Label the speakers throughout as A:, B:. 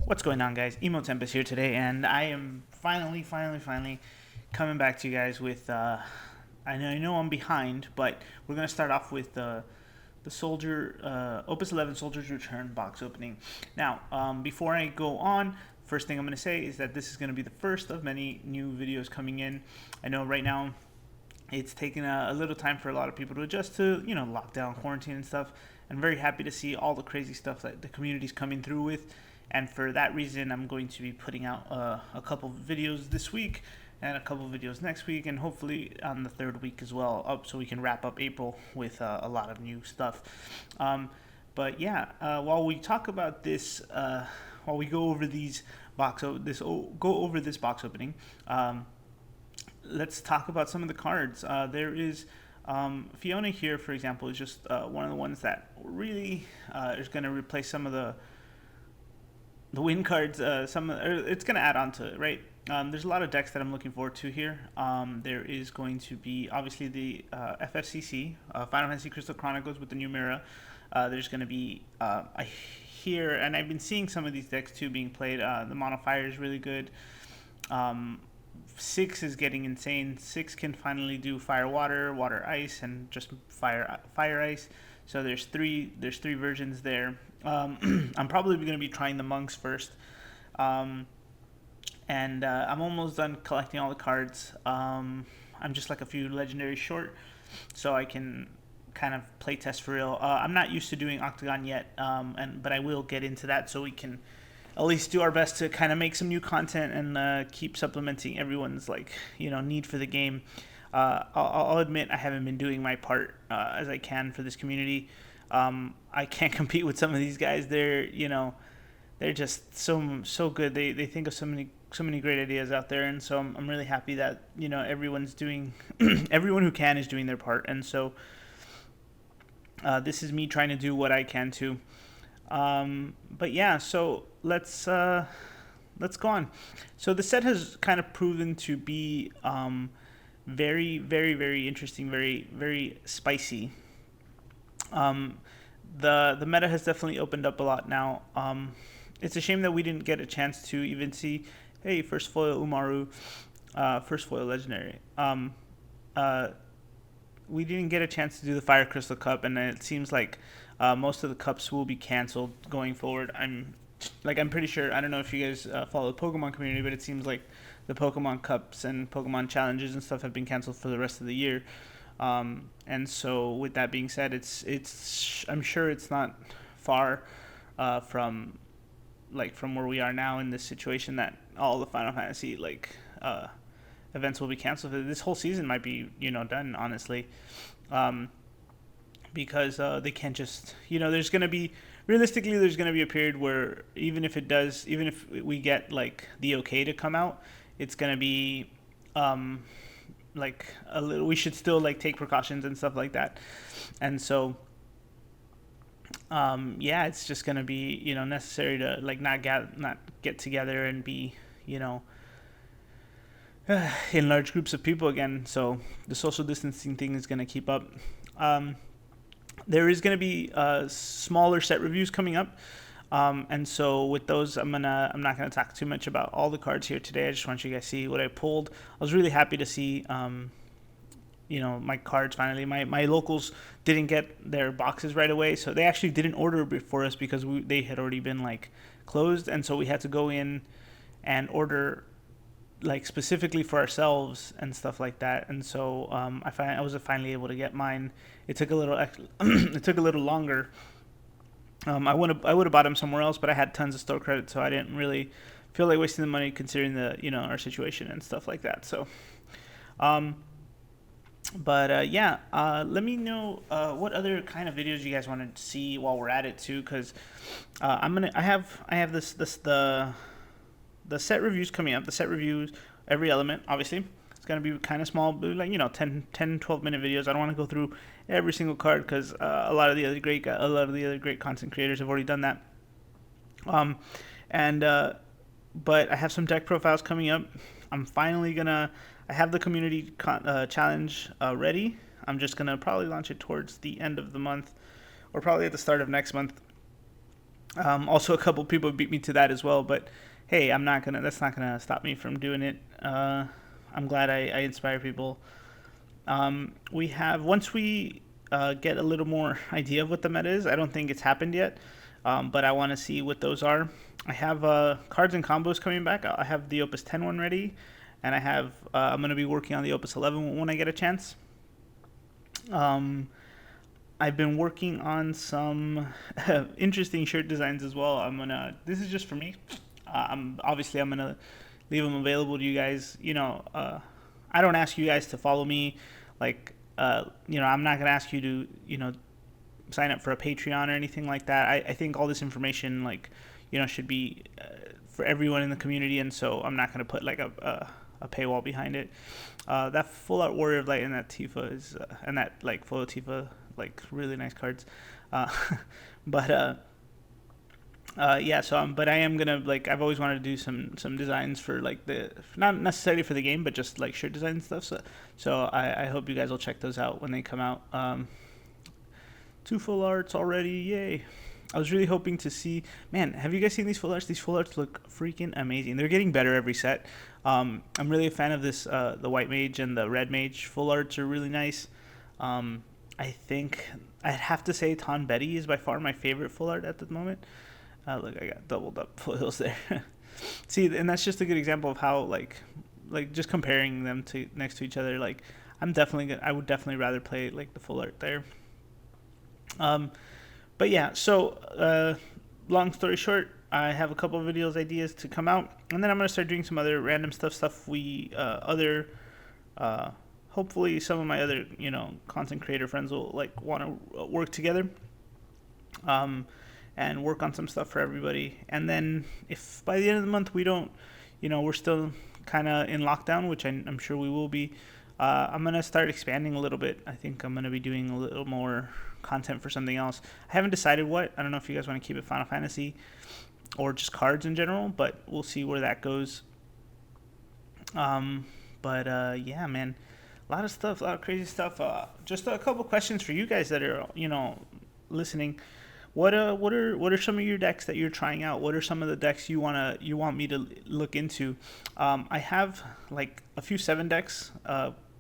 A: What's going on, guys? Emo Tempest here today, and I am finally coming back to you guys with. I know I'm behind, but we're gonna start off with the Soldier Opus 11 Soldier's Return box opening. Now, before I go on, first thing I'm gonna say is that this is gonna be the first of many new videos coming in. I know right now it's taken a little time for a lot of people to adjust to, lockdown, quarantine, and stuff. I'm very happy to see all the crazy stuff that the community's coming through with, and for that reason, I'm going to be putting out a couple videos this week and a couple videos next week, and hopefully on the third week as well, up so we can wrap up April with a lot of new stuff. But yeah, while we talk about this, while we go over these go over this box opening. Let's talk about some of the cards. There is Fiona here, for example, is just one of the ones that really is going to replace some of the win cards. It's going to add on to it, right? There's a lot of decks that I'm looking forward to here. There is going to be obviously the FFCC, Final Fantasy Crystal Chronicles with the new Mira. There's going to be here, and I've been seeing some of these decks too being played. The Mono Fire is really good. 6 is getting insane. 6 can finally do fire water, water ice, and just fire ice. So there's three versions there. I'm probably going to be trying the monks first. And I'm almost done collecting all the cards. I'm just like a few legendaries short, so I can kind of play test for real. I'm not used to doing Octagon yet, but I will get into that so we can at least do our best to kind of make some new content and keep supplementing everyone's need for the game. I'll admit I haven't been doing my part as I can for this community. I can't compete with some of these guys. They're just so good. They think of so many great ideas out there, and so I'm really happy that everyone's doing everyone who can is doing their part, and so this is me trying to do what I can too. But yeah, so let's go on. So the set has kind of proven to be very, very, very interesting, very, very spicy. The meta has definitely opened up a lot now. It's a shame that we didn't get a chance to even see, hey, first foil Umaru, first foil legendary. We didn't get a chance to do the Fire Crystal Cup, and it seems like most of the cups will be canceled going forward. I'm pretty sure. I don't know if you guys follow the Pokemon community, but it seems like the Pokemon Cups and Pokemon Challenges and stuff have been canceled for the rest of the year. And so, with that being said, I'm sure it's not far from where we are now in this situation that all the Final Fantasy events will be canceled. This whole season might be done, honestly. Because they can't just, there's going to be a period where even if we get the okay to come out, it's going to be we should still take precautions and stuff like that. And so it's just going to be necessary to not get together and be in large groups of people again. So the social distancing thing is going to keep up. There is going to be smaller set reviews coming up, and so with those, I'm not gonna talk too much about all the cards here today. I just want you guys to see what I pulled. I was really happy to see, my cards finally. My locals didn't get their boxes right away, so they actually didn't order before us because they had already been closed, and so we had to go in and order specifically for ourselves and stuff like that. And so I was finally able to get mine. It took a little longer. I would have bought them somewhere else, but I had tons of store credit, so I didn't really feel like wasting the money considering the our situation and stuff like that. So let me know what other kind of videos you guys want to see while we're at it too, because I have the set reviews coming up. The set reviews, every element, obviously. It's going to be kind of small, but 10, 12 minute videos. I don't want to go through every single card because a lot of the other great content creators have already done that. But I have some deck profiles coming up. I have the community challenge ready. I'm just going to probably launch it towards the end of the month or probably at the start of next month. Also, a couple people beat me to that as well, but hey, I'm not gonna. That's not gonna stop me from doing it. I'm glad I inspire people. We have once we get a little more idea of what the meta is. I don't think it's happened yet, but I want to see what those are. I have cards and combos coming back. I have the Opus 10 one ready, and I have I'm gonna be working on the Opus 11 when I get a chance. Um, I've been working on some interesting shirt designs as well. I'm gonna. This is just for me. I'm gonna leave them available to you guys. I don't ask you guys to follow me. Like, I'm not gonna ask you to, sign up for a Patreon or anything like that. I think all this information, like, should be for everyone in the community, and so I'm not gonna put like a paywall behind it. That full art warrior of light and that Tifa is and that like photo Tifa, like really nice cards. Uh, but yeah, so but I am gonna, like, I've always wanted to do some designs for like the, not necessarily for the game, but just like shirt design stuff. So I hope you guys will check those out when they come out. 2 full arts already, yay! I was really hoping to see. Man, have you guys seen these full arts? These full arts look freaking amazing. They're getting better every set. I'm really a fan of this. The white mage and the red mage full arts are really nice. I think I'd have to say Ton Betty is by far my favorite full art at the moment. Look, I got doubled up foils there. See, and that's just a good example of how like just comparing them to next to each other. Like, I would definitely rather play like the full art there. But yeah, so long story short, I have a couple of videos ideas to come out, and then I'm gonna start doing some other random stuff we other hopefully some of my other content creator friends will like want to work together. And work on some stuff for everybody. And then if by the end of the month we don't, we're still kind of in lockdown, which I'm sure we will be, I'm going to start expanding a little bit. I think I'm going to be doing a little more content for something else. I haven't decided what. I don't know if you guys want to keep it Final Fantasy or just cards in general, but we'll see where that goes. Yeah, man, a lot of stuff, a lot of crazy stuff. Just a couple questions for you guys that are, listening. What are some of your decks that you're trying out? What are some of the decks you want me to look into? I have like a few 7 decks.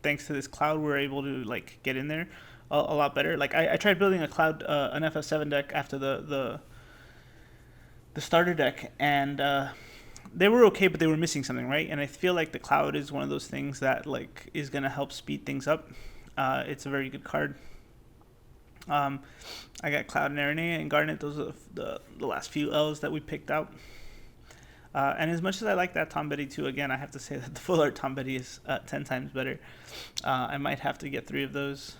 A: Thanks to this cloud, we're able to like get in there a lot better. Like I tried building a cloud an FF7 deck after the starter deck, and they were okay, but they were missing something, right? And I feel like the cloud is one of those things that like is gonna help speed things up. It's a very good card. I got Cloud and Aranea and Garnet. Those are the last few L's that we picked out. And as much as I like that Tom Betty too, again, I have to say that the full art Tom Betty is 10 times better. I might have to get 3 of those.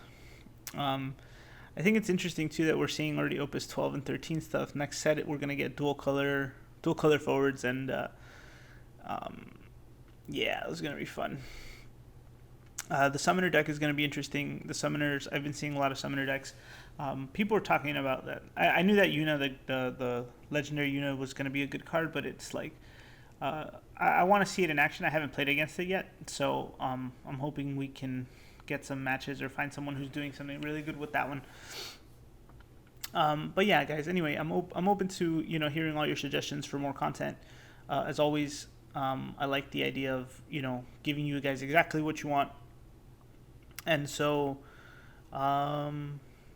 A: I think it's interesting too that we're seeing already Opus 12 and 13 stuff. Next set, we're gonna get dual color forwards, and yeah, it's gonna be fun. The summoner deck is going to be interesting. The summoners, I've been seeing a lot of summoner decks. People are talking about that. I knew that Yuna, the legendary Yuna, was going to be a good card, but it's like I want to see it in action. I haven't played against it yet, so I'm hoping we can get some matches or find someone who's doing something really good with that one. But yeah, guys. Anyway, I'm open to hearing all your suggestions for more content. As always, I like the idea of giving you guys exactly what you want. And so,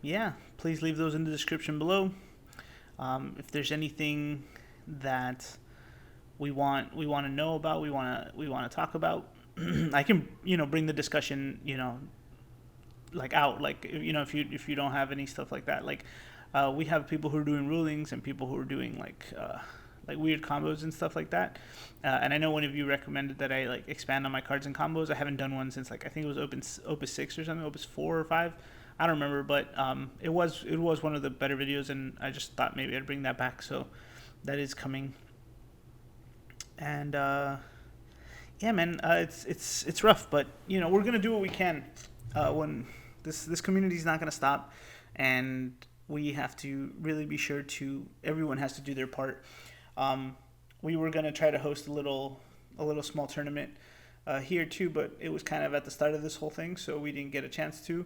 A: yeah, please leave those in the description below. If there's anything that we want to know about, we want to talk about, I can bring the discussion like out, like if you don't have any stuff like that, like we have people who are doing rulings and people who are doing like weird combos and stuff like that. And I know one of you recommended that I like expand on my cards and combos. I haven't done one since like I think it was Opus 6 or something, Opus 4 or 5. I don't remember, but it was one of the better videos, and I just thought maybe I'd bring that back. So that is coming. And yeah, man, it's rough, but we're gonna do what we can. When this community is not gonna stop, and we have to really be sure to everyone has to do their part. We were gonna try to host a little small tournament here too, but it was kind of at the start of this whole thing, so we didn't get a chance to.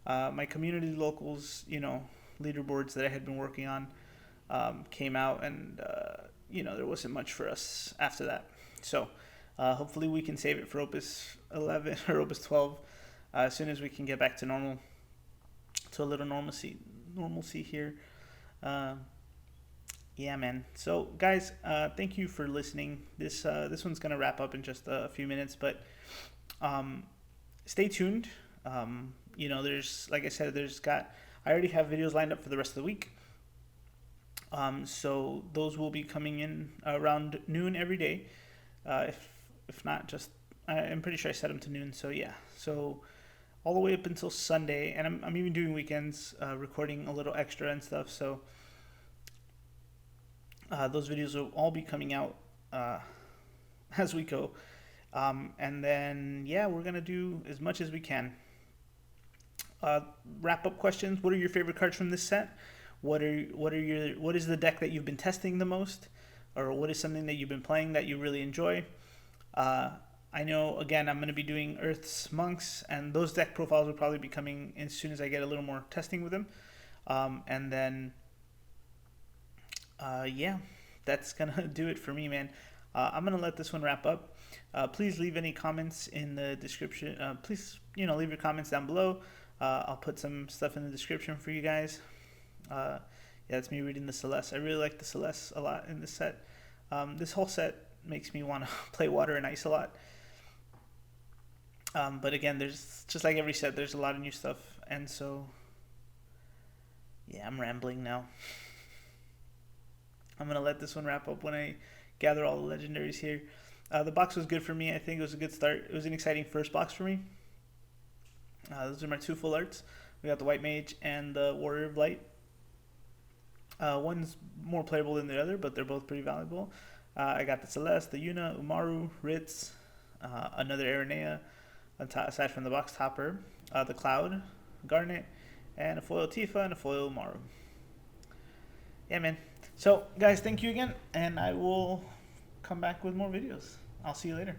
A: My community locals, leaderboards that I had been working on, came out, and there wasn't much for us after that. So hopefully we can save it for Opus 11 or Opus 12 as soon as we can get back to normal, to a little normalcy here. Yeah, man. So, guys, thank you for listening. This one's gonna wrap up in just a few minutes, but stay tuned. There's, like I said, I already have videos lined up for the rest of the week. So those will be coming in around noon every day. If not, just I'm pretty sure I set them to noon. So yeah, so all the way up until Sunday, and I'm even doing weekends, recording a little extra and stuff. So those videos will all be coming out as we go. And then yeah, we're gonna do as much as we can. Wrap up questions. What are your favorite cards from this set? What is the deck that you've been testing the most, or what is something that you've been playing that you really enjoy? I know, again, I'm going to be doing Earth's Monks, and those deck profiles will probably be coming as soon as I get a little more testing with them. And then, yeah, that's going to do it for me, man. I'm going to let this one wrap up. Please leave any comments in the description. Please, leave your comments down below. I'll put some stuff in the description for you guys. Yeah, that's me reading the Celeste. I really like the Celeste a lot in this set. This whole set makes me want to play Water and Ice a lot. But again, there's, just like every set, there's a lot of new stuff. And so, yeah, I'm rambling now. I'm going to let this one wrap up when I gather all the legendaries here. The box was good for me. I think it was a good start. It was an exciting first box for me. Those are my two full arts. We got the White Mage and the Warrior of Light. One's more playable than the other, but they're both pretty valuable. I got the Celeste, the Yuna, Umaru, Ritz, another Aranea, aside from the box topper, the Cloud, Garnet, and a foil Tifa and a foil Umaru. Yeah, man. So, guys, thank you again, and I will come back with more videos. I'll see you later.